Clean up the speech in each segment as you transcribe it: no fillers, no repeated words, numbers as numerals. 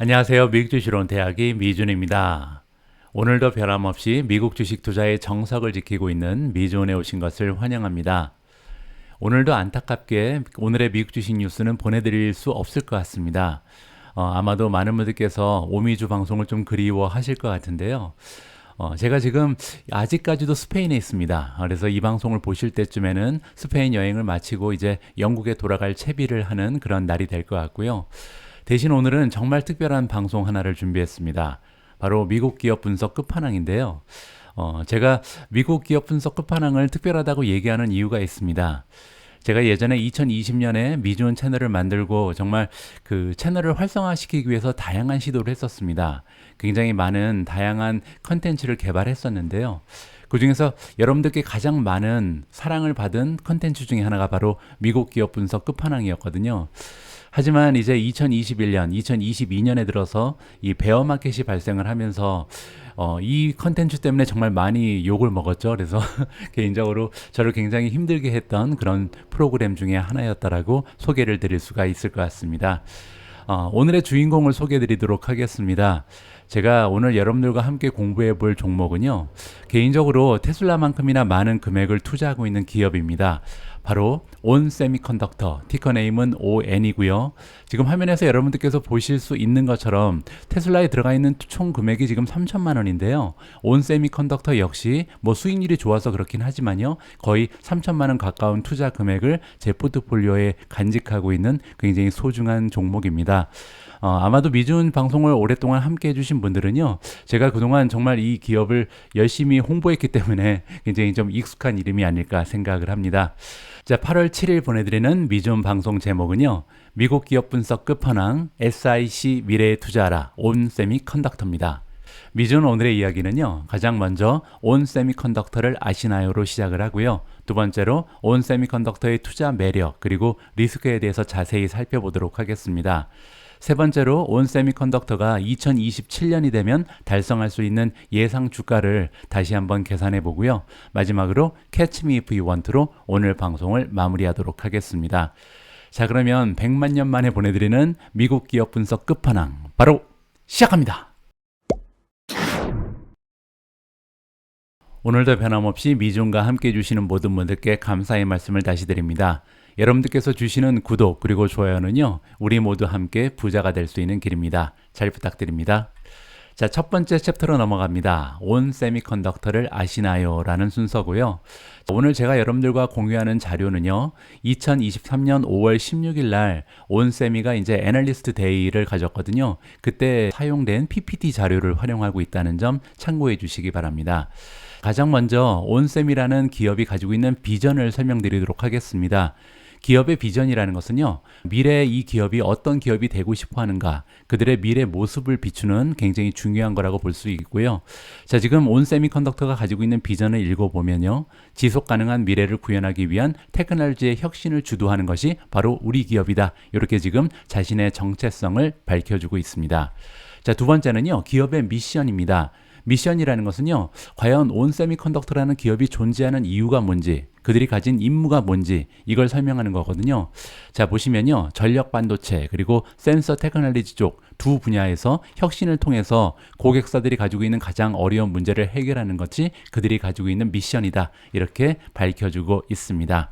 안녕하세요. 미국 주식으로 온 대학의 미준입니다. 오늘도 변함없이 미국 주식 투자의 정석을 지키고 있는 미준에 오신 것을 환영합니다. 오늘도 안타깝게 오늘의 미국 주식 뉴스는 보내드릴 수 없을 것 같습니다. 아마도 많은 분들께서 오미주 방송을 좀 그리워하실 것 같은데요. 제가 지금 아직까지도 스페인에 있습니다. 그래서 이 방송을 보실 때쯤에는 스페인 여행을 마치고 이제 영국에 돌아갈 채비를 하는 그런 날이 될 것 같고요. 대신 오늘은 정말 특별한 방송 하나를 준비했습니다. 바로 미국 기업 분석 끝판왕인데요. 제가 미국 기업 분석 끝판왕을 특별하다고 얘기하는 이유가 있습니다. 제가 예전에 2020년에 미주온 채널을 만들고 정말 그 채널을 활성화시키기 위해서 다양한 시도를 했었습니다. 굉장히 많은 다양한 컨텐츠를 개발했었는데요. 그 중에서 여러분들께 가장 많은 사랑을 받은 컨텐츠 중에 하나가 바로 미국 기업 분석 끝판왕이었거든요. 하지만 이제 2021년, 2022년에 들어서 이 베어 마켓이 발생을 하면서 이 컨텐츠 때문에 정말 많이 욕을 먹었죠. 그래서 개인적으로 저를 굉장히 힘들게 했던 그런 프로그램 중에 하나였다라고 소개를 드릴 수가 있을 것 같습니다. 오늘의 주인공을 소개해 드리도록 하겠습니다. 제가 오늘 여러분들과 함께 공부해 볼 종목은요, 개인적으로 테슬라만큼이나 많은 금액을 투자하고 있는 기업입니다. 바로 온 세미컨덕터, 티커 네임은 ON이고요. 지금 화면에서 여러분들께서 보실 수 있는 것처럼 테슬라에 들어가 있는 총 금액이 지금 3천만 원인데요. 온 세미컨덕터 역시 뭐 수익률이 좋아서 그렇긴 하지만요. 거의 3천만 원 가까운 투자 금액을 제 포트폴리오에 간직하고 있는 굉장히 소중한 종목입니다. 아마도 미준 방송을 오랫동안 함께 해주신 분들은요, 제가 그동안 정말 이 기업을 열심히 홍보했기 때문에 굉장히 좀 익숙한 이름이 아닐까 생각을 합니다. 자, 8월 7일 보내드리는 미준 방송 제목은요, 미국 기업 분석 끝판왕 SIC 미래에 투자하라 온 세미컨덕터입니다. 미준 오늘의 이야기는요, 가장 먼저 온 세미컨덕터를 아시나요로 시작을 하고요. 두 번째로 온 세미컨덕터의 투자 매력 그리고 리스크에 대해서 자세히 살펴보도록 하겠습니다. 세 번째로 온 세미컨덕터가 2027년이 되면 달성할 수 있는 예상 주가를 다시 한번 계산해 보고요. 마지막으로 Catch Me If You Want로 오늘 방송을 마무리하도록 하겠습니다. 자, 그러면 100만 년 만에 보내드리는 미국 기업 분석 끝판왕 바로 시작합니다. 오늘도 변함없이 미준과 함께 해주시는 모든 분들께 감사의 말씀을 다시 드립니다. 여러분들께서 주시는 구독 그리고 좋아요는요, 우리 모두 함께 부자가 될 수 있는 길입니다. 잘 부탁드립니다. 자, 첫 번째 챕터로 넘어갑니다. 온 세미컨덕터를 아시나요? 라는 순서고요. 오늘 제가 여러분들과 공유하는 자료는요, 2023년 5월 16일 날 온세미가 이제 애널리스트 데이를 가졌거든요. 그때 사용된 PPT 자료를 활용하고 있다는 점 참고해 주시기 바랍니다. 가장 먼저 온셈이라는 기업이 가지고 있는 비전을 설명드리도록 하겠습니다. 기업의 비전이라는 것은요, 미래에 이 기업이 어떤 기업이 되고 싶어 하는가, 그들의 미래 모습을 비추는 굉장히 중요한 거라고 볼 수 있고요. 자, 지금 온 세미컨덕터가 가지고 있는 비전을 읽어보면요, 지속 가능한 미래를 구현하기 위한 테크놀로지의 혁신을 주도하는 것이 바로 우리 기업이다. 이렇게 지금 자신의 정체성을 밝혀주고 있습니다. 자, 두 번째는요, 기업의 미션입니다. 미션이라는 것은요, 과연 온 세미컨덕터라는 기업이 존재하는 이유가 뭔지, 그들이 가진 임무가 뭔지 이걸 설명하는 거거든요. 자, 보시면요, 전력 반도체 그리고 센서 테크놀로지 쪽 두 분야에서 혁신을 통해서 고객사들이 가지고 있는 가장 어려운 문제를 해결하는 것이 그들이 가지고 있는 미션이다. 이렇게 밝혀주고 있습니다.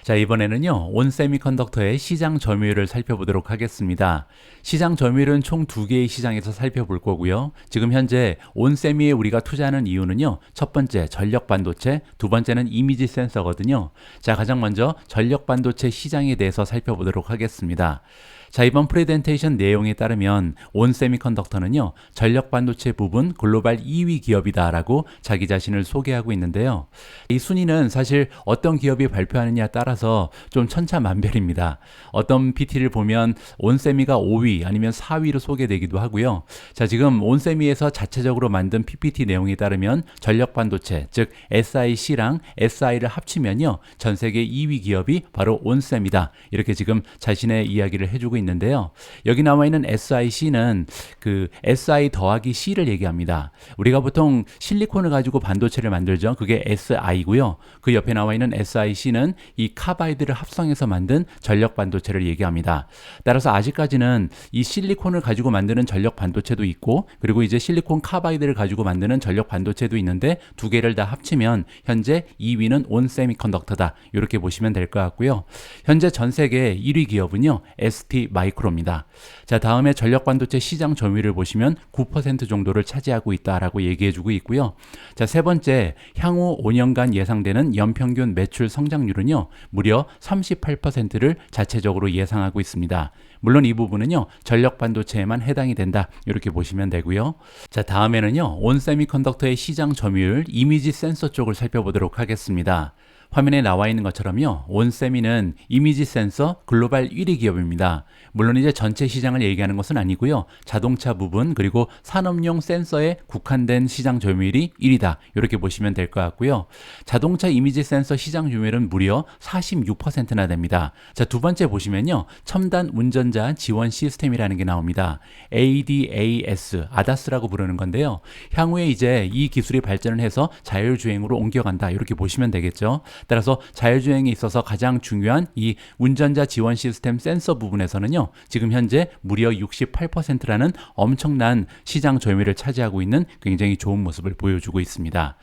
자, 이번에는요, 온 세미컨덕터의 시장 점유율을 살펴보도록 하겠습니다. 시장 점유율은 총 두 개의 시장에서 살펴볼 거고요. 지금 현재 온 세미에 우리가 투자하는 이유는요, 첫 번째 전력 반도체, 두 번째는 이미지 센서거든요. 자, 가장 먼저 전력 반도체 시장에 대해서 살펴보도록 하겠습니다. 자, 이번 프레젠테이션 내용에 따르면 온 세미컨덕터는요, 전력 반도체 부분 글로벌 2위 기업이다라고 자기 자신을 소개하고 있는데요. 이 순위는 사실 어떤 기업이 발표하느냐에 따라서 좀 천차만별입니다. 어떤 PT를 보면 온 세미가 5위 아니면 4위로 소개되기도 하고요. 자, 지금 온 세미에서 자체적으로 만든 PPT 내용에 따르면 전력 반도체, 즉 SIC랑 SI를 합치면 합치면요, 전 세계 2위 기업이 바로 온셈이다. 이렇게 지금 자신의 이야기를 해주고 있는데요. 여기 나와 있는 SIC는 그 SI 더하기 C를 얘기합니다. 우리가 보통 실리콘을 가지고 반도체를 만들죠. 그게 SI고요. 그 옆에 나와 있는 SIC는 이 카바이드를 합성해서 만든 전력 반도체를 얘기합니다. 따라서 아직까지는 이 실리콘을 가지고 만드는 전력 반도체도 있고, 그리고 이제 실리콘 카바이드를 가지고 만드는 전력 반도체도 있는데, 두 개를 다 합치면 현재 2위는 온세미컨덕터다. 이렇게 보시면 될 것 같고요. 현재 전 세계 1위 기업은요, ST 마이크로입니다. 자, 다음에 전력 반도체 시장 점유율을 보시면 9% 정도를 차지하고 있다라고 얘기해주고 있고요. 자, 세 번째, 향후 5년간 예상되는 연평균 매출 성장률은요, 무려 38%를 자체적으로 예상하고 있습니다. 물론 이 부분은요, 전력 반도체에만 해당이 된다. 이렇게 보시면 되고요. 자, 다음에는요, 온세미컨덕터의 시장 점유율 이미지 센서 쪽을 살펴보도록 하겠습니다. 화면에 나와 있는 것처럼요, 온세미는 이미지 센서 글로벌 1위 기업입니다. 물론 이제 전체 시장을 얘기하는 것은 아니고요, 자동차 부분 그리고 산업용 센서에 국한된 시장 점유율이 1위다. 이렇게 보시면 될 것 같고요. 자동차 이미지 센서 시장 점유율은 무려 46%나 됩니다. 자, 두 번째 보시면요, 첨단 운전자 지원 시스템이라는 게 나옵니다. ADAS, ADAS라고 부르는 건데요. 향후에 이제 이 기술이 발전을 해서 자율주행으로 옮겨간다. 이렇게 보시면 되겠죠. 따라서 자율주행에 있어서 가장 중요한 이 운전자 지원 시스템 센서 부분에서는요, 지금 현재 무려 68%라는 엄청난 시장 점유율을 차지하고 있는 굉장히 좋은 모습을 보여주고 있습니다.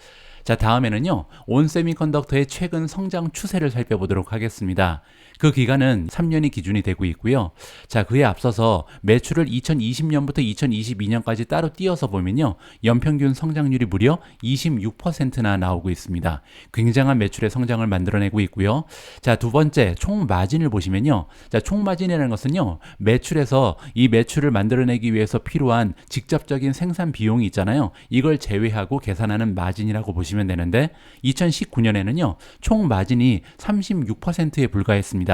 자, 다음에는요, 온세미컨덕터의 최근 성장 추세를 살펴보도록 하겠습니다. 그 기간은 3년이 기준이 되고 있고요. 자, 그에 앞서서 매출을 2020년부터 2022년까지 따로 띄어서 보면요, 연평균 성장률이 무려 26%나 나오고 있습니다. 굉장한 매출의 성장을 만들어내고 있고요. 자, 두 번째, 총 마진을 보시면요. 자, 총 마진이라는 것은요, 매출에서 이 매출을 만들어내기 위해서 필요한 직접적인 생산 비용이 있잖아요. 이걸 제외하고 계산하는 마진이라고 보시면 되는데, 2019년에는요, 총 마진이 36%에 불과했습니다.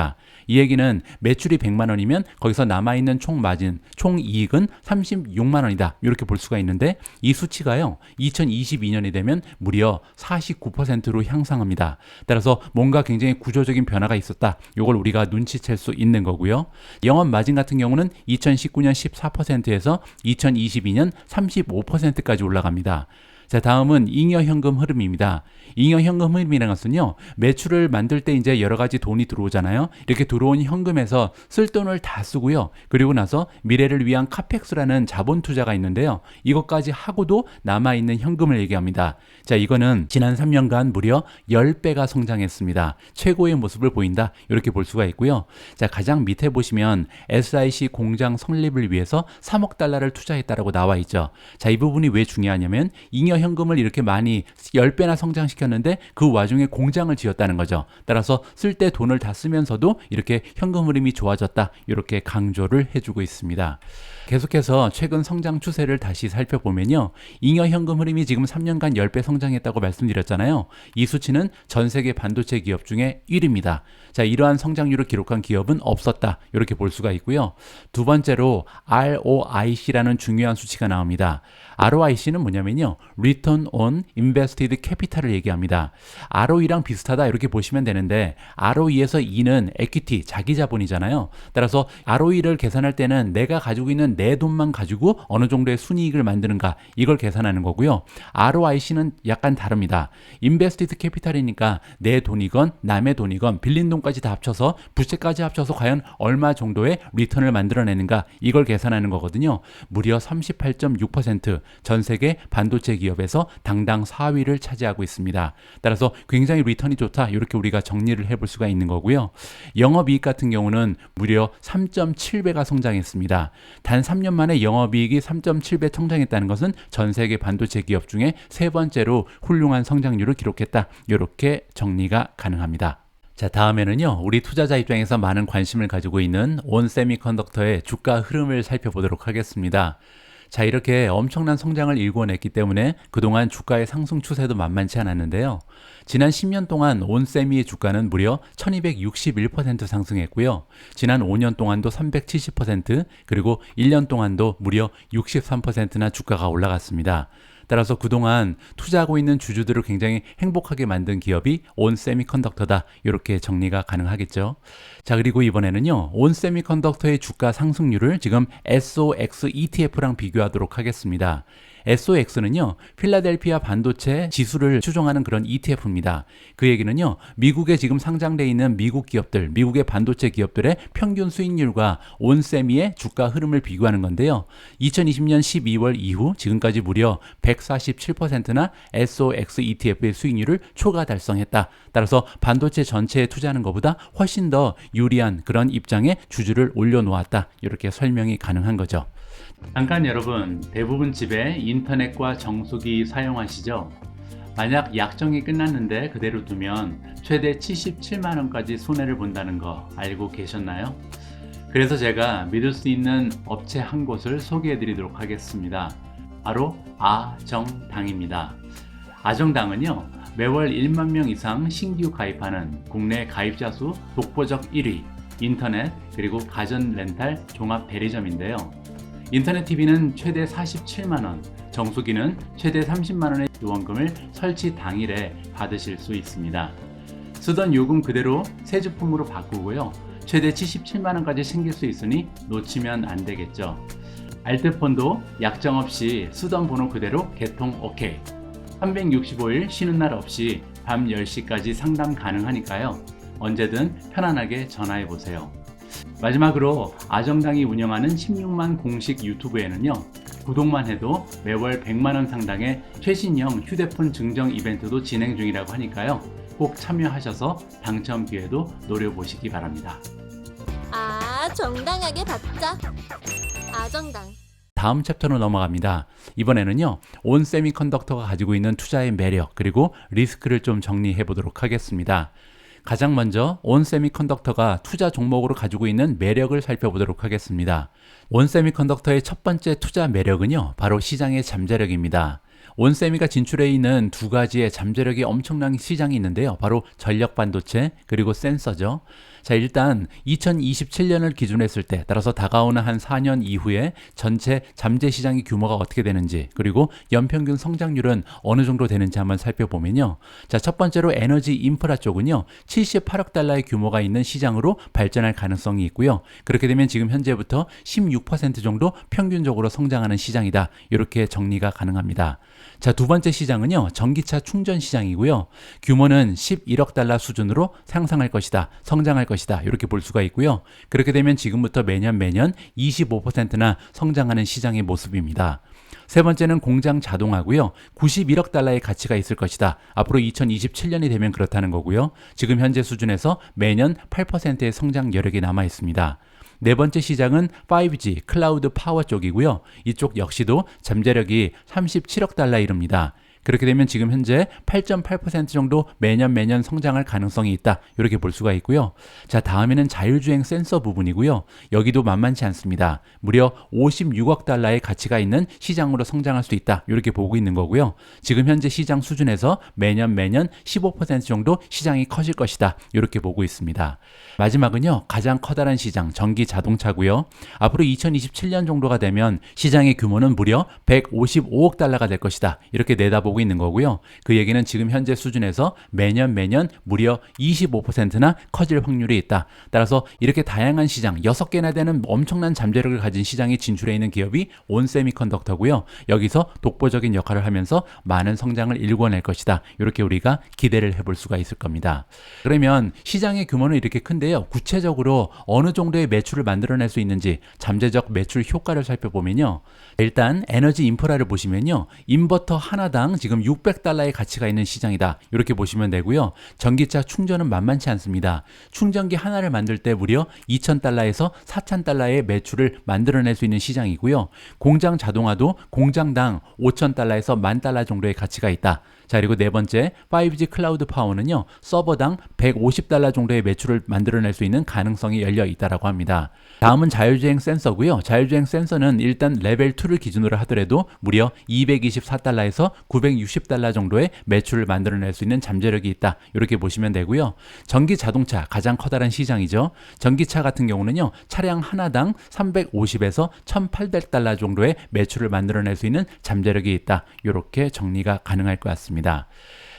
이 얘기는 매출이 100만 원이면 거기서 남아있는 총 마진, 총 이익은 36만 원이다. 이렇게 볼 수가 있는데, 이 수치가요, 2022년이 되면 무려 49%로 향상합니다. 따라서 뭔가 굉장히 구조적인 변화가 있었다. 이걸 우리가 눈치챌 수 있는 거고요. 영업 마진 같은 경우는 2019년 14%에서 2022년 35%까지 올라갑니다. 자, 다음은 잉여 현금 흐름입니다. 잉여 현금 흐름이라는 것은요, 매출을 만들 때 이제 여러 가지 돈이 들어오잖아요. 이렇게 들어온 현금에서 쓸 돈을 다 쓰고요. 그리고 나서 미래를 위한 카펙스라는 자본 투자가 있는데요. 이것까지 하고도 남아있는 현금을 얘기합니다. 자, 이거는 지난 3년간 무려 10배가 성장했습니다. 최고의 모습을 보인다. 이렇게 볼 수가 있고요. 자, 가장 밑에 보시면 SIC 공장 설립을 위해서 3억 달러를 투자했다라고 나와 있죠. 자, 이 부분이 왜 중요하냐면, 잉여 현금을 이렇게 많이 10배나 성장시켰는데 그 와중에 공장을 지었다는 거죠. 따라서 쓸 때 돈을 다 쓰면서도 이렇게 현금 흐름이 좋아졌다. 이렇게 강조를 해주고 있습니다. 계속해서 최근 성장 추세를 다시 살펴보면요, 잉여 현금 흐름이 지금 3년간 10배 성장했다고 말씀드렸잖아요. 이 수치는 전 세계 반도체 기업 중에 1위입니다. 자, 이러한 성장률을 기록한 기업은 없었다. 이렇게 볼 수가 있고요. 두 번째로 ROIC라는 중요한 수치가 나옵니다. ROIC는 뭐냐면요, Return on Invested Capital을 얘기합니다. ROE랑 비슷하다 이렇게 보시면 되는데, ROE에서 E는 equity, 자기 자본이잖아요. 따라서 ROE를 계산할 때는 내가 가지고 있는 내 돈만 가지고 어느 정도의 순이익을 만드는가, 이걸 계산하는 거고요. ROIC는 약간 다릅니다. Invested Capital이니까 내 돈이건 남의 돈이건 빌린 돈까지 다 합쳐서, 부채까지 합쳐서 과연 얼마 정도의 리턴을 만들어내는가, 이걸 계산하는 거거든요. 무려 38.6%, 전 세계 반도체 기업에서 당당 4위를 차지하고 있습니다. 따라서 굉장히 리턴이 좋다. 이렇게 우리가 정리를 해볼 수가 있는 거고요. 영업이익 같은 경우는 무려 3.7배가 성장했습니다. 단 3년 만에 영업이익이 3.7배 성장했다는 것은 전 세계 반도체 기업 중에 세 번째로 훌륭한 성장률을 기록했다. 이렇게 정리가 가능합니다. 자, 다음에는요, 우리 투자자 입장에서 많은 관심을 가지고 있는 온세미컨덕터의 주가 흐름을 살펴보도록 하겠습니다. 자, 이렇게 엄청난 성장을 일궈냈기 때문에 그동안 주가의 상승 추세도 만만치 않았는데요. 지난 10년 동안 온세미의 주가는 무려 1261% 상승했고요. 지난 5년 동안도 370%, 그리고 1년 동안도 무려 63%나 주가가 올라갔습니다. 따라서 그동안 투자하고 있는 주주들을 굉장히 행복하게 만든 기업이 온세미컨덕터다. 이렇게 정리가 가능하겠죠. 자, 그리고 이번에는요, 온세미컨덕터의 주가 상승률을 지금 SOX ETF랑 비교하도록 하겠습니다. SOX는요, 필라델피아 반도체 지수를 추종하는 그런 ETF입니다. 그 얘기는요, 미국에 지금 상장되어 있는 미국 기업들, 미국의 반도체 기업들의 평균 수익률과 온세미의 주가 흐름을 비교하는 건데요. 2020년 12월 이후 지금까지 무려 147%나 SOX ETF의 수익률을 초과 달성했다. 따라서 반도체 전체에 투자하는 것보다 훨씬 더 유리한 그런 입장에 주주를 올려놓았다. 이렇게 설명이 가능한 거죠. 잠깐 여러분, 대부분 집에 인터넷과 정수기 사용하시죠? 만약 약정이 끝났는데 그대로 두면 최대 77만원까지 손해를 본다는 거 알고 계셨나요? 그래서 제가 믿을 수 있는 업체 한 곳을 소개해 드리도록 하겠습니다. 바로 아정당입니다. 아정당은요, 매월 1만 명 이상 신규 가입하는 국내 가입자 수 독보적 1위, 인터넷 그리고 가전 렌탈 종합 대리점인데요. 인터넷 TV는 최대 47만원, 정수기는 최대 30만원의 지원금을 설치 당일에 받으실 수 있습니다. 쓰던 요금 그대로 새 제품으로 바꾸고요. 최대 77만원까지 챙길 수 있으니 놓치면 안 되겠죠. 알뜰폰도 약정 없이 쓰던 번호 그대로 개통 OK. 365일 쉬는 날 없이 밤 10시까지 상담 가능하니까요. 언제든 편안하게 전화해 보세요. 마지막으로 아정당이 운영하는 16만 공식 유튜브에는요, 구독만 해도 매월 100만원 상당의 최신형 휴대폰 증정 이벤트도 진행 중이라고 하니까요. 꼭 참여하셔서 당첨 기회도 노려보시기 바랍니다. 정당하게 받자. 아정당. 다음 챕터로 넘어갑니다. 이번에는요, 온세미컨덕터가 가지고 있는 투자의 매력 그리고 리스크를 좀 정리해 보도록 하겠습니다. 가장 먼저 온세미컨덕터가 투자 종목으로 가지고 있는 매력을 살펴보도록 하겠습니다. 온세미컨덕터의 첫 번째 투자 매력은요, 바로 시장의 잠재력입니다. 온세미가 진출해 있는 두 가지의 잠재력이 엄청난 시장이 있는데요. 바로 전력 반도체 그리고 센서죠. 자, 일단 2027년을 기준으로 했을 때, 따라서 다가오는 한 4년 이후에 전체 잠재 시장의 규모가 어떻게 되는지, 그리고 연평균 성장률은 어느 정도 되는지 한번 살펴보면요. 자, 첫 번째로 에너지 인프라 쪽은요, 78억 달러의 규모가 있는 시장으로 발전할 가능성이 있고요. 그렇게 되면 지금 현재부터 16% 정도 평균적으로 성장하는 시장이다. 이렇게 정리가 가능합니다. 자, 두 번째 시장은요, 전기차 충전 시장이고요. 규모는 11억 달러 수준으로 상승할 것이다. 성장할 것이다. 이렇게 볼 수가 있고요. 그렇게 되면 지금부터 매년 25%나 성장하는 시장의 모습입니다. 세 번째는 공장 자동화고요. 91억 달러의 가치가 있을 것이다. 앞으로 2027년이 되면 그렇다는 거고요. 지금 현재 수준에서 매년 8%의 성장 여력이 남아 있습니다. 네 번째 시장은 5G, 클라우드 파워 쪽이고요. 이쪽 역시도 잠재력이 37억 달러에 이릅니다. 그렇게 되면 지금 현재 8.8% 정도 매년 성장할 가능성이 있다. 이렇게 볼 수가 있고요. 자, 다음에는 자율주행 센서 부분이고요. 여기도 만만치 않습니다. 무려 56억 달러의 가치가 있는 시장으로 성장할 수 있다. 이렇게 보고 있는 거고요. 지금 현재 시장 수준에서 매년 15% 정도 시장이 커질 것이다. 이렇게 보고 있습니다. 마지막은요, 가장 커다란 시장, 전기 자동차고요. 앞으로 2027년 정도가 되면 시장의 규모는 무려 155억 달러가 될 것이다. 이렇게 내다보고 있는 거고요. 그 얘기는 지금 현재 수준에서 매년 무려 25%나 커질 확률이 있다. 따라서 이렇게 다양한 시장, 6개나 되는 엄청난 잠재력을 가진 시장에 진출해 있는 기업이 온세미컨덕터고요. 여기서 독보적인 역할을 하면서 많은 성장을 일궈낼 것이다. 이렇게 우리가 기대를 해볼 수가 있을 겁니다. 그러면 시장의 규모는 이렇게 큰데요. 구체적으로 어느 정도의 매출을 만들어낼 수 있는지 잠재적 매출 효과를 살펴보면요. 일단 에너지 인프라를 보시면요. 인버터 하나당 지금 600달러의 가치가 있는 시장이다. 이렇게 보시면 되고요. 전기차 충전은 만만치 않습니다. 충전기 하나를 만들 때 무려 2,000달러에서 4,000달러의 매출을 만들어낼 수 있는 시장이고요. 공장 자동화도 공장당 5,000달러에서 10,000달러 정도의 가치가 있다. 자, 그리고 네 번째 5G 클라우드 파워는요, 서버당 $150 정도의 매출을 만들어낼 수 있는 가능성이 열려 있다라고 합니다. 다음은 자율주행 센서고요. 자율주행 센서는 일단 레벨 2를 기준으로 하더라도 무려 $224에서 $960 정도의 매출을 만들어낼 수 있는 잠재력이 있다. 이렇게 보시면 되고요. 전기 자동차 가장 커다란 시장이죠. 전기차 같은 경우는요, 차량 하나당 350에서 $1,800 정도의 매출을 만들어낼 수 있는 잠재력이 있다. 이렇게 정리가 가능할 것 같습니다.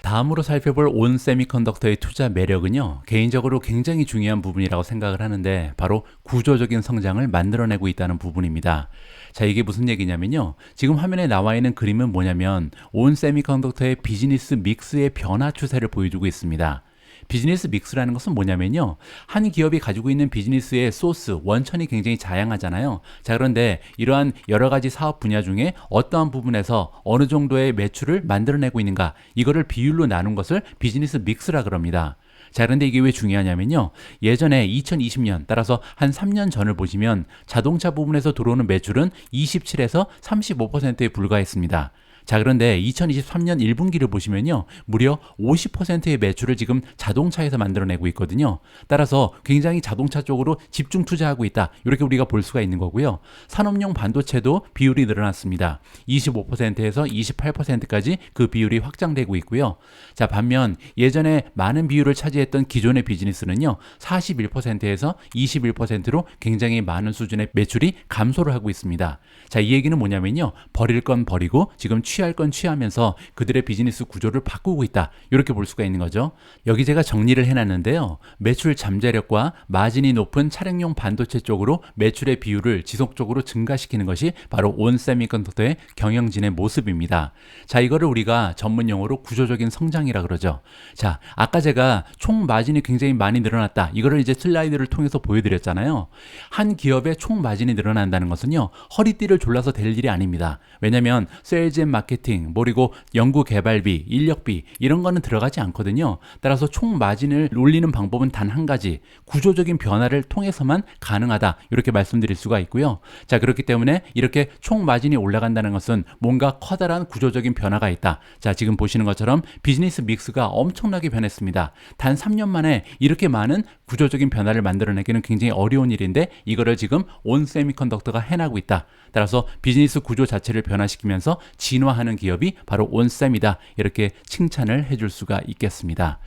다음으로 살펴볼 온 세미컨덕터의 투자 매력은요, 개인적으로 굉장히 중요한 부분이라고 생각을 하는데 바로 구조적인 성장을 만들어내고 있다는 부분입니다. 자, 이게 무슨 얘기냐면요, 지금 화면에 나와 있는 그림은 뭐냐면 온 세미컨덕터의 비즈니스 믹스의 변화 추세를 보여주고 있습니다. 비즈니스 믹스라는 것은 뭐냐면요, 한 기업이 가지고 있는 비즈니스의 소스, 원천이 굉장히 다양하잖아요. 자, 그런데 이러한 여러 가지 사업 분야 중에 어떠한 부분에서 어느 정도의 매출을 만들어내고 있는가, 이거를 비율로 나눈 것을 비즈니스 믹스라 그럽니다. 자, 그런데 이게 왜 중요하냐면요, 예전에 2020년, 따라서 한 3년 전을 보시면 자동차 부분에서 들어오는 매출은 27에서 35%에 불과했습니다. 자, 그런데 2023년 1분기를 보시면요, 무려 50%의 매출을 지금 자동차에서 만들어내고 있거든요. 따라서 굉장히 자동차 쪽으로 집중 투자하고 있다, 이렇게 우리가 볼 수가 있는 거고요. 산업용 반도체도 비율이 늘어났습니다. 25%에서 28%까지 그 비율이 확장되고 있고요. 자, 반면 예전에 많은 비율을 차지했던 기존의 비즈니스는요, 41%에서 21%로 굉장히 많은 수준의 매출이 감소를 하고 있습니다. 자, 이 얘기는 뭐냐면요, 버릴 건 버리고 지금 취할 건 취하면서 그들의 비즈니스 구조를 바꾸고 있다, 이렇게 볼 수가 있는 거죠. 여기 제가 정리를 해놨는데요, 매출 잠재력과 마진이 높은 차량용 반도체 쪽으로 매출의 비율을 지속적으로 증가시키는 것이 바로 온 세미컨덕터의 경영진의 모습입니다. 자, 이거를 우리가 전문 용어로 구조적인 성장이라 그러죠. 자, 아까 제가 총 마진이 굉장히 많이 늘어났다, 이거를 이제 슬라이드를 통해서 보여드렸잖아요. 한 기업의 총 마진이 늘어난다는 것은요, 허리띠를 졸라서 될 일이 아닙니다. 왜냐하면 세일즈 앤 마케팅, 그리고 연구 개발비, 인력비, 이런 거는 들어가지 않거든요. 따라서 총 마진을 올리는 방법은 단 한 가지, 구조적인 변화를 통해서만 가능하다, 이렇게 말씀드릴 수가 있고요. 자, 그렇기 때문에 이렇게 총 마진이 올라간다는 것은 뭔가 커다란 구조적인 변화가 있다. 자, 지금 보시는 것처럼 비즈니스 믹스가 엄청나게 변했습니다. 단 3년 만에 이렇게 많은 구조적인 변화를 만들어내기는 굉장히 어려운 일인데 이거를 지금 온 세미컨덕터가 해나고 있다. 따라서 비즈니스 구조 자체를 변화시키면서 진화하는 기업이 바로 온셈이다, 이렇게 칭찬을 해줄 수가 있겠습니다.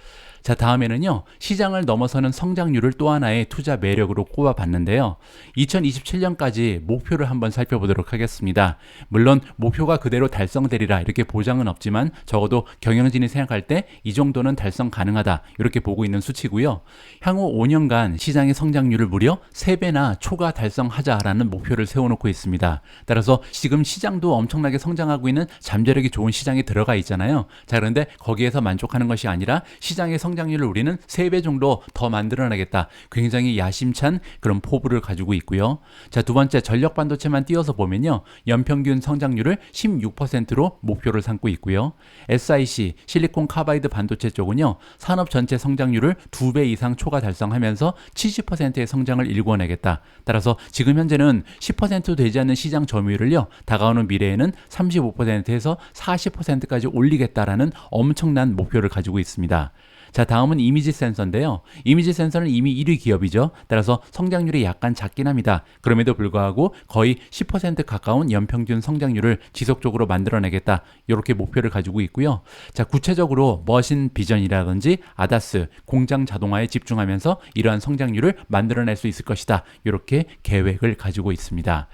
자, 다음에는요, 시장을 넘어서는 성장률을 또 하나의 투자 매력으로 꼽아봤는데요, 2027년까지 목표를 한번 살펴보도록 하겠습니다. 물론 목표가 그대로 달성되리라 이렇게 보장은 없지만 적어도 경영진이 생각할 때 이 정도는 달성 가능하다, 이렇게 보고 있는 수치고요. 향후 5년간 시장의 성장률을 무려 3배나 초과 달성하자라는 목표를 세워놓고 있습니다. 따라서 지금 시장도 엄청나게 성장하고 있는 잠재력이 좋은 시장에 들어가 있잖아요. 자, 그런데 거기에서 만족하는 것이 아니라 시장의 성장률을 우리는 3배 정도 더 만들어내겠다, 굉장히 야심찬 그런 포부를 가지고 있고요. 자, 두 번째, 전력 반도체만 띄어서 보면요, 연평균 성장률을 16%로 목표를 삼고 있고요. SiC, 실리콘 카바이드 반도체 쪽은요, 산업 전체 성장률을 2배 이상 초과 달성하면서 70%의 성장을 일궈내겠다. 따라서 지금 현재는 10%도 되지 않는 시장 점유율을요, 다가오는 미래에는 35%에서 40%까지 올리겠다라는 엄청난 목표를 가지고 있습니다. 자, 다음은 이미지 센서인데요. 이미지 센서는 이미 1위 기업이죠. 따라서 성장률이 약간 작긴 합니다. 그럼에도 불구하고 거의 10% 가까운 연평균 성장률을 지속적으로 만들어내겠다, 이렇게 목표를 가지고 있고요. 자, 구체적으로 머신 비전이라든지 아다스, 공장 자동화에 집중하면서 이러한 성장률을 만들어낼 수 있을 것이다, 이렇게 계획을 가지고 있습니다.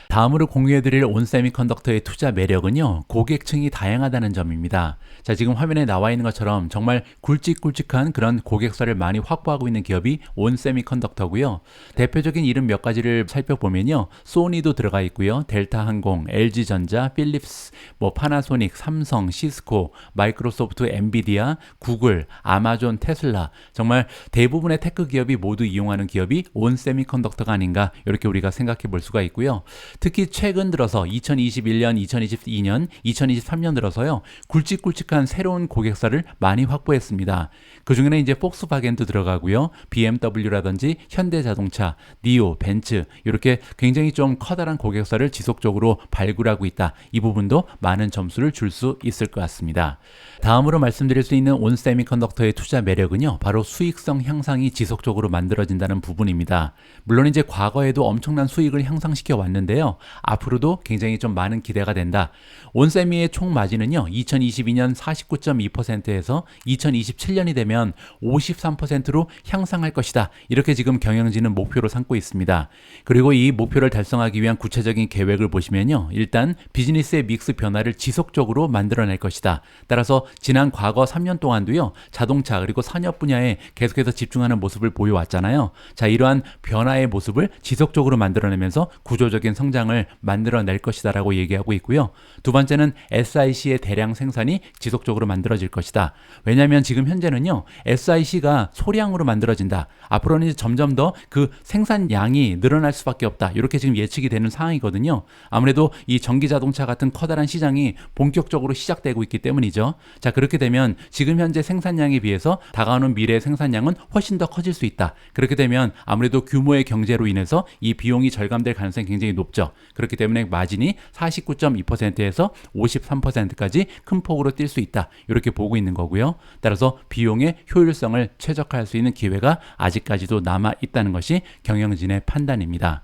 다음으로 공유해드릴 온 세미컨덕터의 투자 매력은요, 고객층이 다양하다는 점입니다. 자, 지금 화면에 나와 있는 것처럼 정말 굵직굵직한 그런 고객사를 많이 확보하고 있는 기업이 온 세미컨덕터고요. 대표적인 이름 몇 가지를 살펴보면요, 소니도 들어가 있고요, 델타항공, LG전자, 필립스, 파나소닉, 삼성, 시스코, 마이크로소프트, 엔비디아, 구글, 아마존, 테슬라, 정말 대부분의 테크 기업이 모두 이용하는 기업이 온 세미컨덕터가 아닌가, 이렇게 우리가 생각해 볼 수가 있고요. 특히 최근 들어서 2021년, 2022년, 2023년 들어서요. 굵직굵직한 새로운 고객사를 많이 확보했습니다. 그중에는 이제 폭스바겐도 들어가고요. BMW라든지 현대자동차, 니오, 벤츠 이렇게 굉장히 좀 커다란 고객사를 지속적으로 발굴하고 있다. 이 부분도 많은 점수를 줄 수 있을 것 같습니다. 다음으로 말씀드릴 수 있는 온세미컨덕터의 투자 매력은요. 바로 수익성 향상이 지속적으로 만들어진다는 부분입니다. 물론 이제 과거에도 엄청난 수익을 향상시켜 왔는데요. 앞으로도 굉장히 좀 많은 기대가 된다. 온세미의 총 마진은요. 2022년 49.2%에서 2027년이 되면 53%로 향상할 것이다. 이렇게 지금 경영진은 목표로 삼고 있습니다. 그리고 이 목표를 달성하기 위한 구체적인 계획을 보시면요. 일단 비즈니스의 믹스 변화를 지속적으로 만들어낼 것이다. 따라서 지난 과거 3년 동안도요. 자동차 그리고 산업 분야에 계속해서 집중하는 모습을 보여왔잖아요. 자, 이러한 변화의 모습을 지속적으로 만들어내면서 구조적인 성장을 만들어낼 것이다라고 얘기하고 있고요. 두 번째는 SIC의 대량 생산이 지속적으로 만들어질 것이다. 왜냐하면 지금 현재는요. SIC가 소량으로 만들어진다. 앞으로는 이제 점점 더 그 생산량이 늘어날 수밖에 없다. 이렇게 지금 예측이 되는 상황이거든요. 아무래도 이 전기 자동차 같은 커다란 시장이 본격적으로 시작되고 있기 때문이죠. 자, 그렇게 되면 지금 현재 생산량에 비해서 다가오는 미래의 생산량은 훨씬 더 커질 수 있다. 그렇게 되면 아무래도 규모의 경제로 인해서 이 비용이 절감될 가능성이 굉장히 높죠. 그렇기 때문에 마진이 49.2%에서 53%까지 큰 폭으로 뛸 수 있다. 이렇게 보고 있는 거고요. 따라서 비용의 효율성을 최적화할 수 있는 기회가 아직까지도 남아 있다는 것이 경영진의 판단입니다.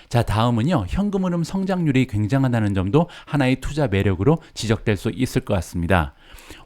자, 다음은요. 현금 흐름 성장률이 굉장하다는 점도 하나의 투자 매력으로 지적될 수 있을 것 같습니다.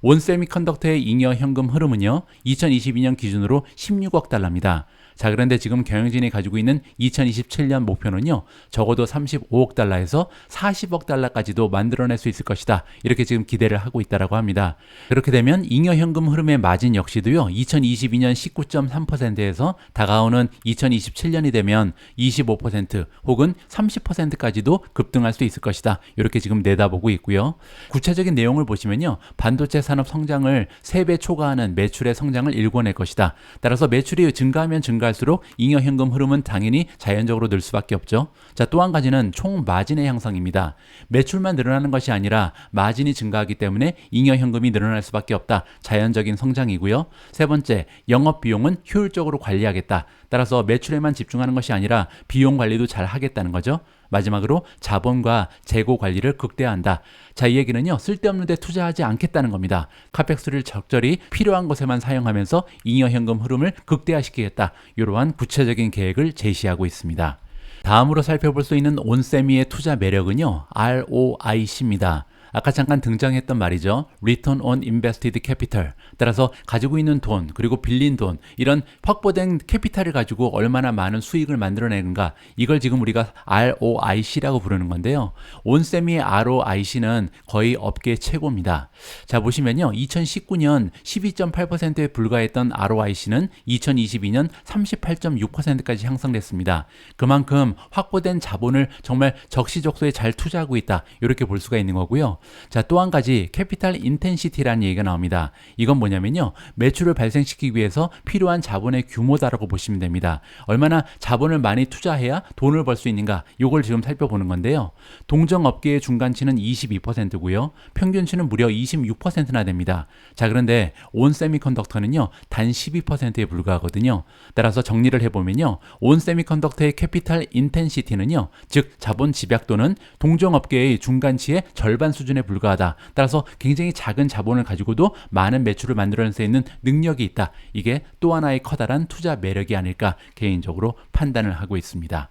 온세미컨덕터의 잉여 현금 흐름은요. 2022년 기준으로 16억 달러입니다. 자, 그런데 지금 경영진이 가지고 있는 2027년 목표는요. 적어도 35억 달러에서 40억 달러까지도 만들어낼 수 있을 것이다. 이렇게 지금 기대를 하고 있다라고 합니다. 그렇게 되면 잉여 현금 흐름의 마진 역시도요. 2022년 19.3%에서 다가오는 2027년이 되면 25% 혹은 30%까지도 급등할 수 있을 것이다. 이렇게 지금 내다보고 있고요. 구체적인 내용을 보시면요. 반도체 산업 성장을 3배 초과하는 매출의 성장을 일궈낼 것이다. 따라서 매출이 증가하면 증가할수록 잉여 현금 흐름은 당연히 자연적으로 늘 수밖에 없죠. 자, 또 한 가지는 총 마진의 향상입니다. 매출만 늘어나는 것이 아니라 마진이 증가하기 때문에 잉여 현금이 늘어날 수밖에 없다. 자연적인 성장이고요. 세 번째, 영업 비용은 효율적으로 관리하겠다. 따라서 매출에만 집중하는 것이 아니라 비용 관리도 잘 하겠다는 거죠. 마지막으로 자본과 재고 관리를 극대화한다. 자, 이 얘기는요. 쓸데없는 데 투자하지 않겠다는 겁니다. 카펙스를 적절히 필요한 것에만 사용하면서 잉여 현금 흐름을 극대화시키겠다. 이러한 구체적인 계획을 제시하고 있습니다. 다음으로 살펴볼 수 있는 온세미의 투자 매력은요. ROIC입니다. 아까 잠깐 등장했던 말이죠. Return on Invested Capital. 따라서 가지고 있는 돈, 그리고 빌린 돈, 이런 확보된 캐피탈을 가지고 얼마나 많은 수익을 만들어내는가. 이걸 지금 우리가 ROIC라고 부르는 건데요. 온세미의 ROIC는 거의 업계 최고입니다. 자, 보시면요. 2019년 12.8%에 불과했던 ROIC는 2022년 38.6%까지 향상됐습니다. 그만큼 확보된 자본을 정말 적시적소에 잘 투자하고 있다. 이렇게 볼 수가 있는 거고요. 자, 또 한 가지 캐피탈 인텐시티라는 얘기가 나옵니다. 이건 뭐냐면요. 매출을 발생시키기 위해서 필요한 자본의 규모다라고 보시면 됩니다. 얼마나 자본을 많이 투자해야 돈을 벌 수 있는가, 이걸 지금 살펴보는 건데요. 동종업계의 중간치는 22%고요. 평균치는 무려 26%나 됩니다. 자, 그런데 온세미컨덕터는요. 단 12%에 불과하거든요. 따라서 정리를 해보면요. 온세미컨덕터의 캐피탈 인텐시티는요. 즉 자본 집약도는 동종업계의 중간치의 절반 수준에 불과하다. 따라서 굉장히 작은 자본을 가지고도 많은 매출을 만들어낼 수 있는 능력이 있다. 이게 또 하나의 커다란 투자 매력이 아닐까 개인적으로 판단을 하고 있습니다.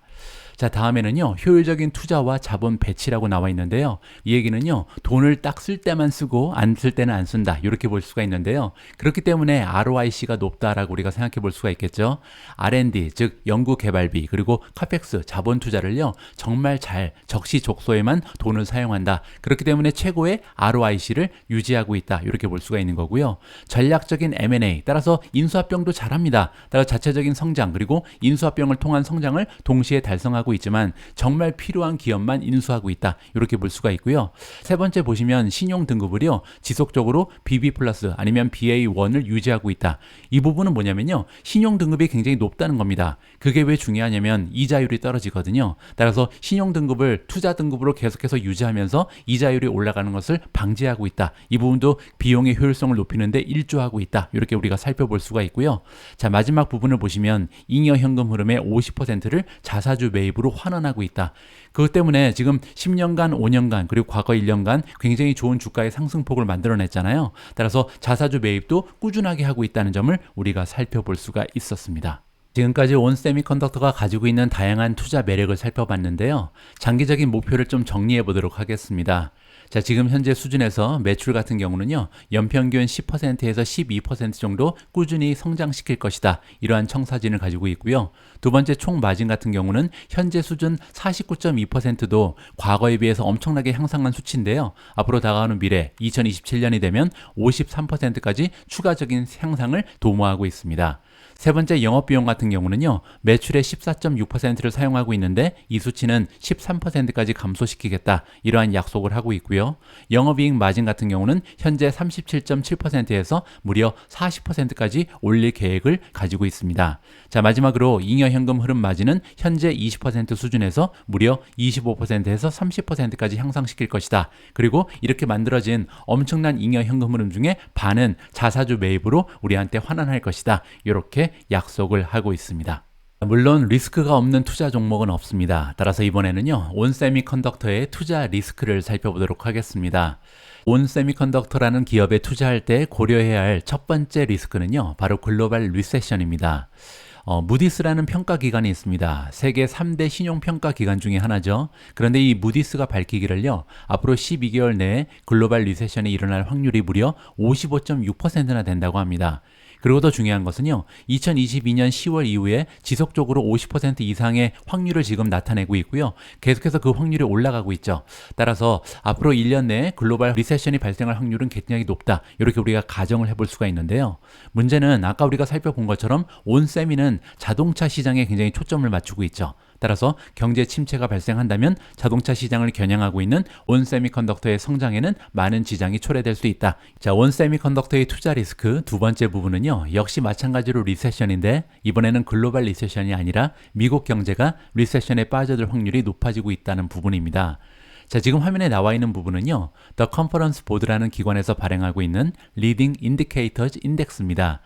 자, 다음에는요. 효율적인 투자와 자본 배치라고 나와 있는데요. 이 얘기는요. 돈을 딱 쓸 때만 쓰고 안 쓸 때는 안 쓴다. 이렇게 볼 수가 있는데요. 그렇기 때문에 ROIC가 높다라고 우리가 생각해 볼 수가 있겠죠. R&D, 즉 연구 개발비, 그리고 카펙스, 자본 투자를요. 정말 잘 적시적소에만 돈을 사용한다. 그렇기 때문에 최고의 ROIC를 유지하고 있다. 이렇게 볼 수가 있는 거고요. 전략적인 M&A, 따라서 인수합병도 잘합니다. 따라서 자체적인 성장, 그리고 인수합병을 통한 성장을 동시에 달성하고 인수하고 있지만 정말 필요한 기업만 인수하고 있다. 이렇게 볼 수가 있고요. 세 번째 보시면 신용 등급을요. 지속적으로 BB 플러스 아니면 BA1을 유지하고 있다. 이 부분은 뭐냐면요. 신용 등급이 굉장히 높다는 겁니다. 그게 왜 중요하냐면 이자율이 떨어지거든요. 따라서 신용 등급을 투자 등급으로 계속해서 유지하면서 이자율이 올라가는 것을 방지하고 있다. 이 부분도 비용의 효율성을 높이는데 일조하고 있다. 이렇게 우리가 살펴볼 수가 있고요. 자, 마지막 부분을 보시면 잉여 현금 흐름의 50%를 자사주 매입으로 환원하고 있다. 그것 때문에 지금 10년간, 5년간, 그리고 과거 1년간 굉장히 좋은 주가의 상승폭을 만들어냈잖아요. 따라서 자사주 매입도 꾸준하게 하고 있다는 점을 우리가 살펴볼 수가 있었습니다. 지금까지 온 세미컨덕터가 가지고 있는 다양한 투자 매력을 살펴봤는데요. 장기적인 목표를 좀 정리해 보도록 하겠습니다. 자, 지금 현재 수준에서 매출 같은 경우는요, 연평균 10%에서 12% 정도 꾸준히 성장시킬 것이다. 이러한 청사진을 가지고 있고요. 두 번째 총 마진 같은 경우는 현재 수준 49.2%도 과거에 비해서 엄청나게 향상한 수치인데요. 앞으로 다가오는 미래 2027년이 되면 53%까지 추가적인 향상을 도모하고 있습니다. 세 번째 영업비용 같은 경우는요, 매출의 14.6%를 사용하고 있는데 이 수치는 13%까지 감소시키겠다. 이러한 약속을 하고 있고요. 영업이익 마진 같은 경우는 현재 37.7%에서 무려 40%까지 올릴 계획을 가지고 있습니다. 자, 마지막으로 잉여 현금 흐름 마진은 현재 20% 수준에서 무려 25%에서 30%까지 향상시킬 것이다. 그리고 이렇게 만들어진 엄청난 잉여 현금 흐름 중에 반은 자사주 매입으로 우리한테 환원할 것이다. 이렇게 약속을 하고 있습니다. 물론 리스크가 없는 투자 종목은 없습니다. 따라서 이번에는요, 온 세미컨덕터의 투자 리스크를 살펴보도록 하겠습니다. 온 세미컨덕터라는 기업에 투자할 때 고려해야 할 첫 번째 리스크는요, 바로 글로벌 리세션입니다. 무디스라는 평가기관이 있습니다. 세계 3대 신용평가기관 중에 하나죠. 그런데 이 무디스가 밝히기를요, 앞으로 12개월 내에 글로벌 리세션이 일어날 확률이 무려 55.6%나 된다고 합니다. 그리고 더 중요한 것은요, 2022년 10월 이후에 지속적으로 50% 이상의 확률을 지금 나타내고 있고요. 계속해서 그 확률이 올라가고 있죠. 따라서 앞으로 1년 내에 글로벌 리세션이 발생할 확률은 굉장히 높다. 이렇게 우리가 가정을 해볼 수가 있는데요. 문제는 아까 우리가 살펴본 것처럼 온세미는 자동차 시장에 굉장히 초점을 맞추고 있죠. 따라서 경제 침체가 발생한다면 자동차 시장을 겨냥하고 있는 온 세미컨덕터의 성장에는 많은 지장이 초래될 수 있다. 자, 온 세미컨덕터의 투자 리스크 두 번째 부분은요, 역시 마찬가지로 리세션인데 이번에는 글로벌 리세션이 아니라 미국 경제가 리세션에 빠져들 확률이 높아지고 있다는 부분입니다. 자, 지금 화면에 나와 있는 부분은요, The Conference Board라는 기관에서 발행하고 있는 Leading Indicators Index입니다.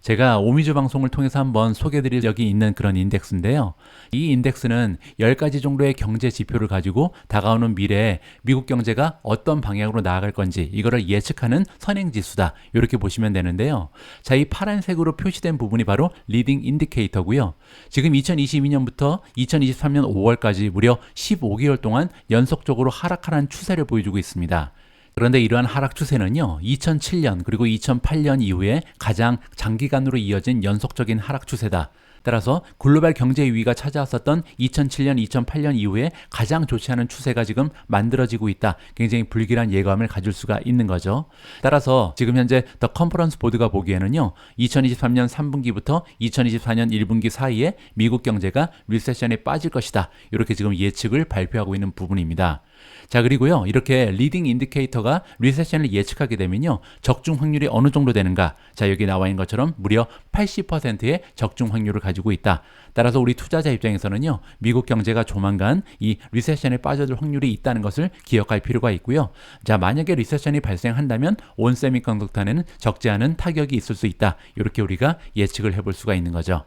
제가 오미주 방송을 통해서 한번 소개드릴 적이 있는 그런 인덱스인데요. 이 인덱스는 10가지 정도의 경제 지표를 가지고 다가오는 미래에 미국 경제가 어떤 방향으로 나아갈 건지 이거를 예측하는 선행지수다. 이렇게 보시면 되는데요. 자, 이 파란색으로 표시된 부분이 바로 리딩 인디케이터고요. 지금 2022년부터 2023년 5월까지 무려 15개월 동안 연속적으로 하락하는 추세를 보여주고 있습니다. 그런데 이러한 하락 추세는요, 2007년 그리고 2008년 이후에 가장 장기간으로 이어진 연속적인 하락 추세다. 따라서 글로벌 경제 위기가 찾아왔었던 2007년, 2008년 이후에 가장 좋지 않은 추세가 지금 만들어지고 있다. 굉장히 불길한 예감을 가질 수가 있는 거죠. 따라서 지금 현재 더 컨퍼런스 보드가 보기에는요, 2023년 3분기부터 2024년 1분기 사이에 미국 경제가 리세션에 빠질 것이다. 이렇게 지금 예측을 발표하고 있는 부분입니다. 자, 그리고요, 이렇게 리딩 인디케이터가 리세션을 예측하게 되면요, 적중 확률이 어느 정도 되는가? 자, 여기 나와 있는 것처럼 무려 80%의 적중 확률을 가지고 있다. 따라서 우리 투자자 입장에서는요, 미국 경제가 조만간 이 리세션에 빠져들 확률이 있다는 것을 기억할 필요가 있고요. 자, 만약에 리세션이 발생한다면 온 세미컨덕터에는 적지 않은 타격이 있을 수 있다. 이렇게 우리가 예측을 해볼 수가 있는 거죠.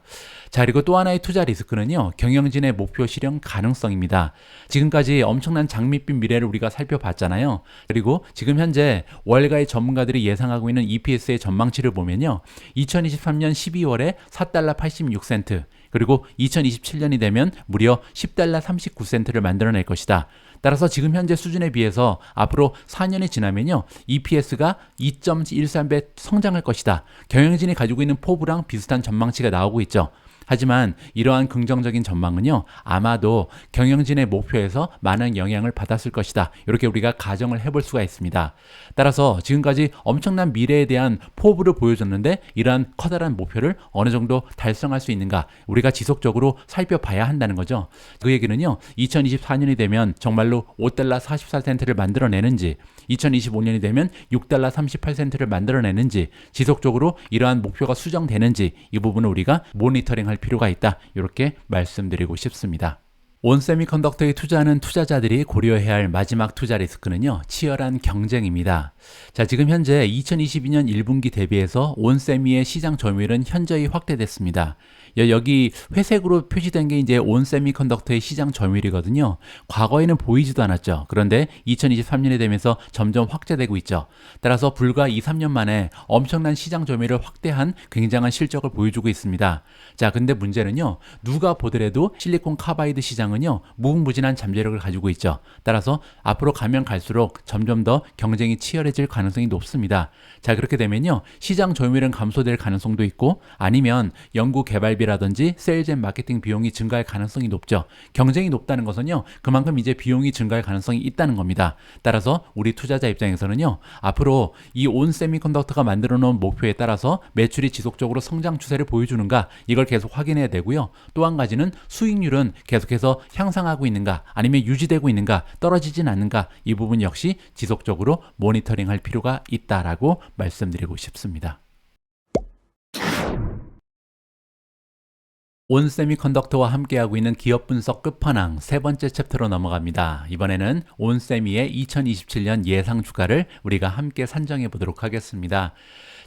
자, 그리고 또 하나의 투자 리스크는요, 경영진의 목표 실현 가능성입니다. 지금까지 엄청난 장밋빛 미래를 우리가 살펴봤잖아요. 그리고 지금 현재 월가의 전문가들이 예상하고 있는 EPS의 전망치를 보면요, 2023년 12월에 4달러 86센트, 그리고 2027년이 되면 무려 10달러 39센트를 만들어낼 것이다. 따라서 지금 현재 수준에 비해서 앞으로 4년이 지나면요, EPS가 2.13배 성장할 것이다. 경영진이 가지고 있는 포부랑 비슷한 전망치가 나오고 있죠. 하지만 이러한 긍정적인 전망은요, 아마도 경영진의 목표에서 많은 영향을 받았을 것이다. 이렇게 우리가 가정을 해볼 수가 있습니다. 따라서 지금까지 엄청난 미래에 대한 포부를 보여줬는데 이러한 커다란 목표를 어느 정도 달성할 수 있는가, 우리가 지속적으로 살펴봐야 한다는 거죠. 그 얘기는요, 2024년이 되면 정말로 5달러 44센트를 만들어내는지, 2025년이 되면 6달러 38센트를 만들어내는지, 지속적으로 이러한 목표가 수정되는지, 이 부분을 우리가 모니터링할 필요가 있다. 이렇게 말씀드리고 싶습니다. 온세미컨덕터에 투자하는 투자자들이 고려해야 할 마지막 투자 리스크는요, 치열한 경쟁입니다. 자, 지금 현재 2022년 1분기 대비해서 온세미의 시장 점유율은 현저히 확대됐습니다. 여기 회색으로 표시된 게 이제 온세미컨덕터의 시장 점유율이거든요. 과거에는 보이지도 않았죠. 그런데 2023년이 되면서 점점 확대되고 있죠. 따라서 불과 2, 3년 만에 엄청난 시장 점유율을 확대한 굉장한 실적을 보여주고 있습니다. 자, 근데 문제는요, 누가 보더라도 실리콘 카바이드 시장은요, 무궁무진한 잠재력을 가지고 있죠. 따라서 앞으로 가면 갈수록 점점 더 경쟁이 치열해질 가능성이 높습니다. 자, 그렇게 되면요, 시장 점유율은 감소될 가능성도 있고, 아니면 연구 개발비라든지 세일즈 앤 마케팅 비용이 증가할 가능성이 높죠. 경쟁이 높다는 것은요, 그만큼 이제 비용이 증가할 가능성이 있다는 겁니다. 따라서 우리 투자자 입장에서는요, 앞으로 이 온세미컨덕터가 만들어 놓은 목표에 따라서 매출이 지속적으로 성장 추세를 보여주는가, 이걸 계속 확인해야 되고요. 또 한 가지는 수익률은 계속해서 향상하고 있는가, 아니면 유지되고 있는가, 떨어지진 않는가, 이 부분 역시 지속적으로 모니터링할 필요가 있다라고 말씀드리고 싶습니다. 온세미컨덕터와 함께하고 있는 기업 분석 끝판왕 세 번째 챕터로 넘어갑니다. 이번에는 온세미의 2027년 예상 주가를 우리가 함께 산정해 보도록 하겠습니다.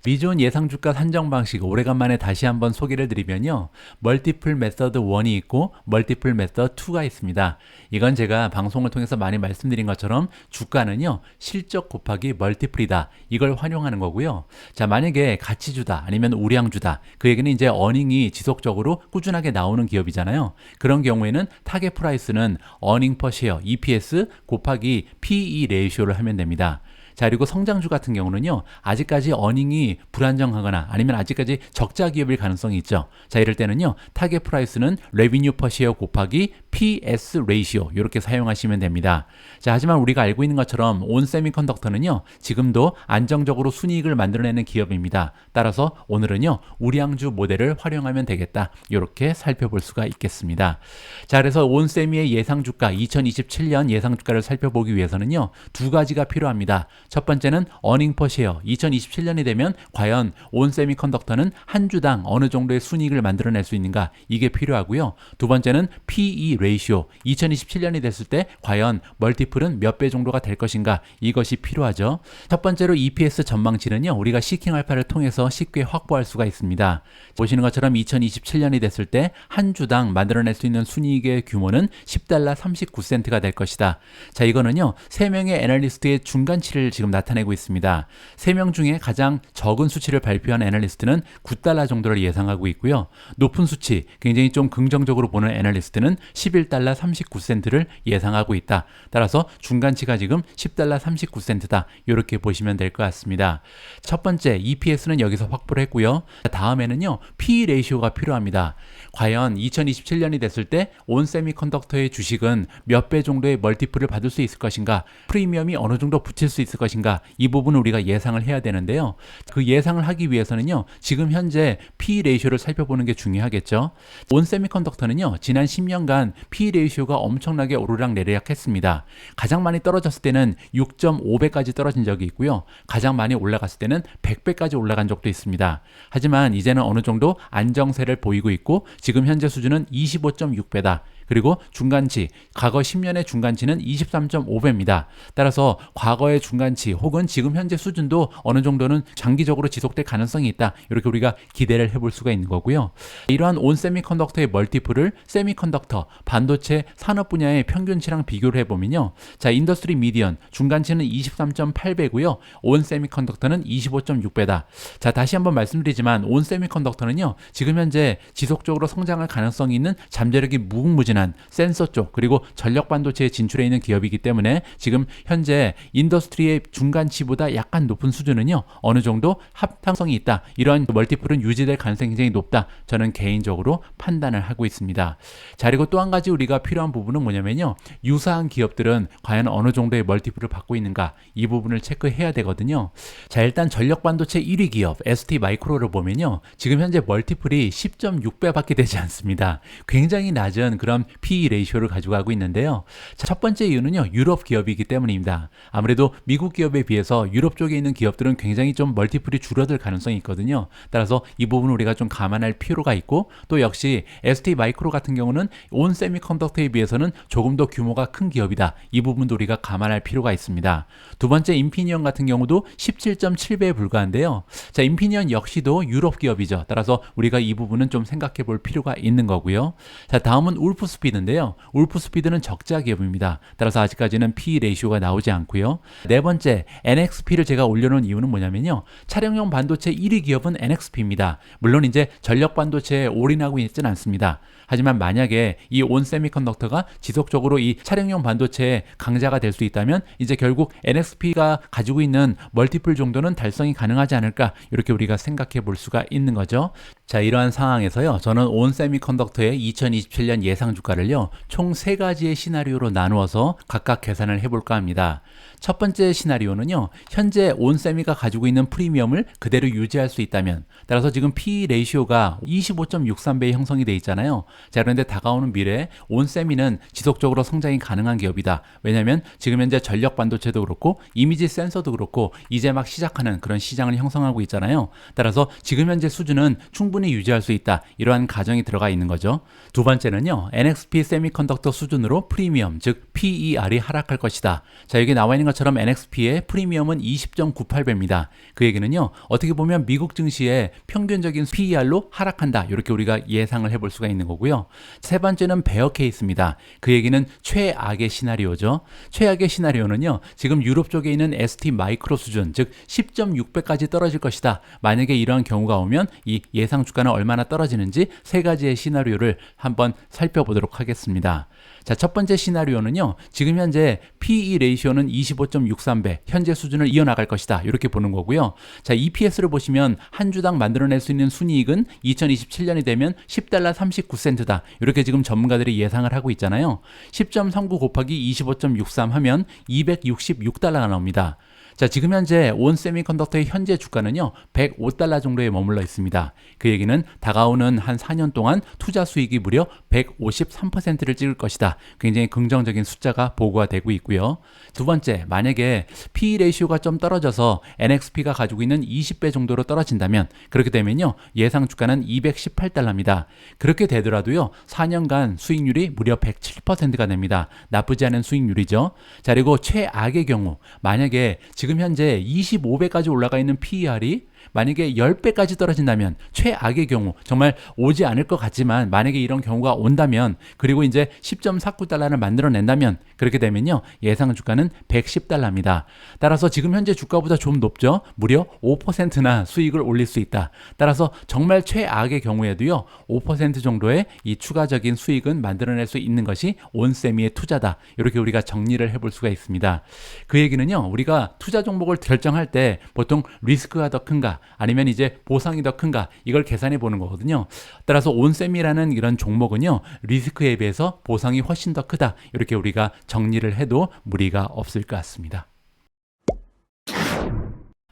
미존 예상 주가 산정 방식 오래간만에 다시 한번 소개를 드리면요, 멀티플 메서드 1이 있고 멀티플 메서드 2가 있습니다. 이건 제가 방송을 통해서 많이 말씀드린 것처럼 주가는요, 실적 곱하기 멀티플이다, 이걸 활용하는 거고요. 자, 만약에 가치주다 아니면 우량주다, 그 얘기는 이제 어닝이 지속적으로 꾸준하게 나오는 기업이잖아요. 그런 경우에는 타겟 프라이스는 어닝 퍼 쉐어 EPS 곱하기 PE 레이쇼를 하면 됩니다. 자, 그리고 성장주 같은 경우는요, 아직까지 어닝이 불안정하거나 아니면 아직까지 적자 기업일 가능성이 있죠. 자, 이럴 때는요, 타겟 프라이스는 레비뉴 퍼 쉐어 곱하기 PS 레이시오, 이렇게 사용하시면 됩니다. 자, 하지만 우리가 알고 있는 것처럼 온세미컨덕터는요, 지금도 안정적으로 순이익을 만들어내는 기업입니다. 따라서 오늘은요, 우량주 모델을 활용하면 되겠다, 이렇게 살펴볼 수가 있겠습니다. 자, 그래서 온세미의 예상 주가 2027년 예상 주가를 살펴보기 위해서는요, 두 가지가 필요합니다. 첫 번째는 어닝 퍼 쉐어, 2027년이 되면 과연 온세미컨덕터는 한 주당 어느 정도의 순이익을 만들어낼 수 있는가, 이게 필요하고요. 두 번째는 PE 레이쇼, 2027년이 됐을 때 과연 멀티플은 몇 배 정도가 될 것인가, 이것이 필요하죠. 첫 번째로 EPS 전망치는요, 우리가 시킹 알파를 통해서 쉽게 확보할 수가 있습니다. 보시는 것처럼 2027년이 됐을 때 한 주당 만들어낼 수 있는 순이익의 규모는 10달러 39센트가 될 것이다. 자, 이거는요, 3명의 애널리스트의 중간치를 지금 나타내고 있습니다. 3명 중에 가장 적은 수치를 발표한 애널리스트는 9달러 정도를 예상하고 있고요. 높은 수치, 굉장히 좀 긍정적으로 보는 애널리스트는 11달러 39센트를 예상하고 있다. 따라서 중간치가 지금 10달러 39센트다. 이렇게 보시면 될 것 같습니다. 첫 번째, EPS는 여기서 확보를 했고요. 다음에는요, PE 레이쇼가 필요합니다. 과연 2027년이 됐을 때 온세미컨덕터의 주식은 몇 배 정도의 멀티플을 받을 수 있을 것인가, 프리미엄이 어느 정도 붙일 수 있을 것인가, 이 부분을 우리가 예상을 해야 되는데요. 그 예상을 하기 위해서는요, 지금 현재 PE 레이쇼를 살펴보는 게 중요하겠죠. 온세미컨덕터는요, 지난 10년간 PE 레이쇼가 엄청나게 오르락내리락 했습니다. 가장 많이 떨어졌을 때는 6.5배까지 떨어진 적이 있고요. 가장 많이 올라갔을 때는 100배까지 올라간 적도 있습니다. 하지만 이제는 어느 정도 안정세를 보이고 있고, 지금 현재 수준은 25.6배다. 그리고 중간치, 과거 10년의 중간치는 23.5배입니다. 따라서 과거의 중간치 혹은 지금 현재 수준도 어느 정도는 장기적으로 지속될 가능성이 있다. 이렇게 우리가 기대를 해볼 수가 있는 거고요. 이러한 온세미컨덕터의 멀티플을 세미컨덕터, 반도체 산업 분야의 평균치랑 비교를 해보면요. 자, 인더스트리 미디언, 중간치는 23.8배고요. 온세미컨덕터는 25.6배다. 자, 다시 한번 말씀드리지만 온세미컨덕터는요, 지금 현재 지속적으로 성장할 가능성이 있는 잠재력이 무궁무진한 관련한 센서 쪽 그리고 전력 반도체에 진출해 있는 기업이기 때문에 지금 현재 인더스트리의 중간치보다 약간 높은 수준은요 어느 정도 합당성이 있다. 이러한 멀티플은 유지될 가능성이 굉장히 높다. 저는 개인적으로 판단을 하고 있습니다. 자, 그리고 또 한 가지 우리가 필요한 부분은 뭐냐면요. 유사한 기업들은 과연 어느 정도의 멀티플을 받고 있는가 이 부분을 체크해야 되거든요. 자, 일단 전력 반도체 1위 기업 ST 마이크로를 보면요. 지금 현재 멀티플이 10.6배밖에 되지 않습니다. 굉장히 낮은 그런 PE 레이쇼를 가지고 가고 있는데요. 자, 첫 번째 이유는요. 유럽 기업이기 때문입니다. 아무래도 미국 기업에 비해서 유럽 쪽에 있는 기업들은 굉장히 좀 멀티플이 줄어들 가능성이 있거든요. 따라서 이 부분을 우리가 좀 감안할 필요가 있고 또 역시 ST 마이크로 같은 경우는 온 세미컨덕터에 비해서는 조금 더 규모가 큰 기업이다. 이 부분도 우리가 감안할 필요가 있습니다. 두 번째 인피니언 같은 경우도 17.7배에 불과한데요. 자, 인피니언 역시도 유럽 기업이죠. 따라서 우리가 이 부분은 좀 생각해 볼 필요가 있는 거고요. 자, 다음은 울프스피드인데요. 울프스피드는 적자 기업입니다. 따라서 아직까지는 PE 레이쇼가 나오지 않고요. 네 번째 NXP를 제가 올려놓은 이유는 뭐냐면요. 차량용 반도체 1위 기업은 NXP입니다. 물론 이제 전력 반도체에 올인하고 있지는 않습니다. 하지만 만약에 이 온 세미컨덕터가 지속적으로 이 차량용 반도체의 강자가 될 수 있다면 이제 결국 NXP가 가지고 있는 멀티플 정도는 달성이 가능하지 않을까 이렇게 우리가 생각해 볼 수가 있는 거죠. 자, 이러한 상황에서요. 저는 온 세미컨덕터의 2027년 예상 주가를요. 총 3가지의 시나리오로 나누어서 각각 계산을 해볼까 합니다. 첫 번째 시나리오는요. 현재 온 세미가 가지고 있는 프리미엄을 그대로 유지할 수 있다면 따라서 지금 PE 레이시오가 25.63배에 형성이 돼 있잖아요. 자, 그런데 다가오는 미래에 온 세미는 지속적으로 성장이 가능한 기업이다. 왜냐하면 지금 현재 전력 반도체도 그렇고 이미지 센서도 그렇고 이제 막 시작하는 그런 시장을 형성하고 있잖아요. 따라서 지금 현재 수준은 충분히 유지할 수 있다. 이러한 가정이 들어가 있는 거죠. 두 번째는요. NXP 세미컨덕터 수준으로 프리미엄, 즉 PER이 하락할 것이다. 자, 여기 나와 있는 것처럼 NXP의 프리미엄은 20.98배입니다. 그 얘기는요. 어떻게 보면 미국 증시의 평균적인 PER로 하락한다. 이렇게 우리가 예상을 해볼 수가 있는 거고요. 세 번째는 베어 케이스입니다. 그 얘기는 최악의 시나리오죠. 최악의 시나리오는요. 지금 유럽 쪽에 있는 ST 마이크로 수준, 즉 10.6배까지 떨어질 것이다. 만약에 이러한 경우가 오면 이 예상 주가는 얼마나 떨어지는지 3가지의 시나리오를 한번 살펴보도록 하겠습니다. 자, 첫 번째 시나리오는요. 지금 현재 PE 레이시오는 25.63배, 현재 수준을 이어나갈 것이다. 이렇게 보는 거고요. 자, EPS를 보시면 한 주당 만들어낼 수 있는 순이익은 2027년이 되면 $10 39센트다. 이렇게 지금 전문가들이 예상을 하고 있잖아요. 10.39 곱하기 25.63 하면 $266가 나옵니다. 자, 지금 현재 온 세미컨덕터의 현재 주가는요 105달러 정도에 머물러 있습니다. 그 얘기는 다가오는 한 4년 동안 투자 수익이 무려 153%를 찍을 것이다. 굉장히 긍정적인 숫자가 보고가 되고 있고요. 두 번째, 만약에 PE 레이시오가 좀 떨어져서 NXP가 가지고 있는 20배 정도로 떨어진다면 그렇게 되면요 예상 주가는 218달러입니다. 그렇게 되더라도요 4년간 수익률이 무려 107%가 됩니다. 나쁘지 않은 수익률이죠. 자, 그리고 최악의 경우 만약에 지금 현재 25배까지 올라가 있는 PER이 만약에 10배까지 떨어진다면 최악의 경우 정말 오지 않을 것 같지만 만약에 이런 경우가 온다면 그리고 이제 10.49달러를 만들어낸다면 그렇게 되면요 예상 주가는 110달러입니다. 따라서 지금 현재 주가보다 좀 높죠. 무려 5%나 수익을 올릴 수 있다. 따라서 정말 최악의 경우에도요 5% 정도의 이 추가적인 수익은 만들어낼 수 있는 것이 온세미의 투자다. 이렇게 우리가 정리를 해볼 수가 있습니다. 그 얘기는요 우리가 투자 종목을 결정할 때 보통 리스크가 더 큰가 아니면 이제 보상이 더 큰가 이걸 계산해 보는 거거든요. 따라서 온세미라는 이런 종목은요 리스크에 비해서 보상이 훨씬 더 크다. 이렇게 우리가 정리를 해도 무리가 없을 것 같습니다.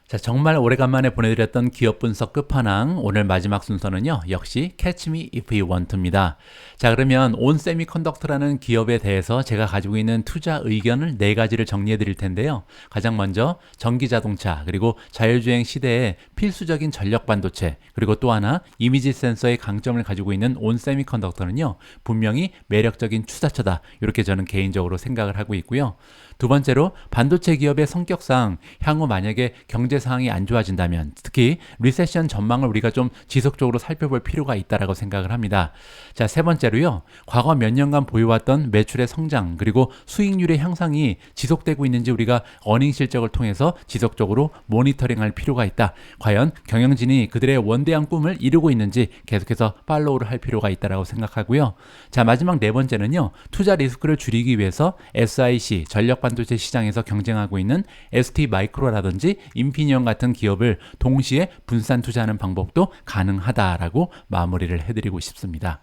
자, 정말 오래간만에 보내드렸던 기업 분석 끝판왕 오늘 마지막 순서는요 역시 Catch Me If You Want to입니다. 자, 그러면 온 세미컨덕터라는 기업에 대해서 제가 가지고 있는 투자 의견을 4가지를 정리해 드릴 텐데요. 가장 먼저 전기자동차 그리고 자율주행 시대에 필수적인 전력 반도체 그리고 또 하나 이미지 센서의 강점을 가지고 있는 온 세미컨덕터는요 분명히 매력적인 투자처다. 이렇게 저는 개인적으로 생각을 하고 있고요. 두 번째로 반도체 기업의 성격상 향후 만약에 경제 경제 상황이 안 좋아진다면, 특히 리세션 전망을 우리가 좀 지속적으로 살펴볼 필요가 있다라고 생각을 합니다. 자, 세 번째로요. 과거 몇 년간 보여왔던 매출의 성장 그리고 수익률의 향상이 지속되고 있는지 우리가 어닝 실적을 통해서 지속적으로 모니터링할 필요가 있다. 과연 경영진이 그들의 원대한 꿈을 이루고 있는지 계속해서 팔로우를 할 필요가 있다라고 생각하고요. 자, 마지막 네 번째는요. 투자 리스크를 줄이기 위해서 SiC 전력 반도체 시장에서 경쟁하고 있는 ST마이크로라든지 인피니언 같은 기업을 동시에 분산 투자하는 방법도 가능하다라고 마무리를 해드리고 싶습니다.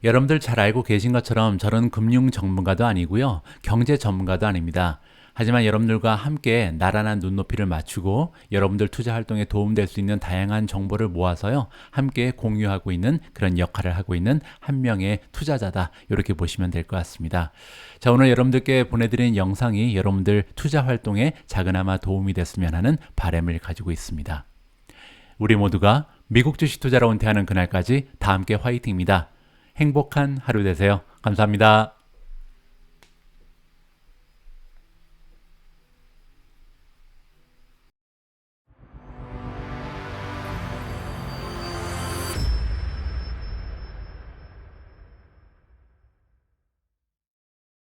여러분들 잘 알고 계신 것처럼 저는 금융 전문가도 아니고요. 경제 전문가도 아닙니다. 하지만 여러분들과 함께 나란한 눈높이를 맞추고 여러분들 투자 활동에 도움될 수 있는 다양한 정보를 모아서요. 함께 공유하고 있는 그런 역할을 하고 있는 한 명의 투자자다. 이렇게 보시면 될 것 같습니다. 자, 오늘 여러분들께 보내드린 영상이 여러분들 투자 활동에 작은아마 도움이 됐으면 하는 바람을 가지고 있습니다. 우리 모두가 미국 주식 투자로 은퇴하는 그날까지 다 함께 화이팅입니다. 행복한 하루 되세요. 감사합니다.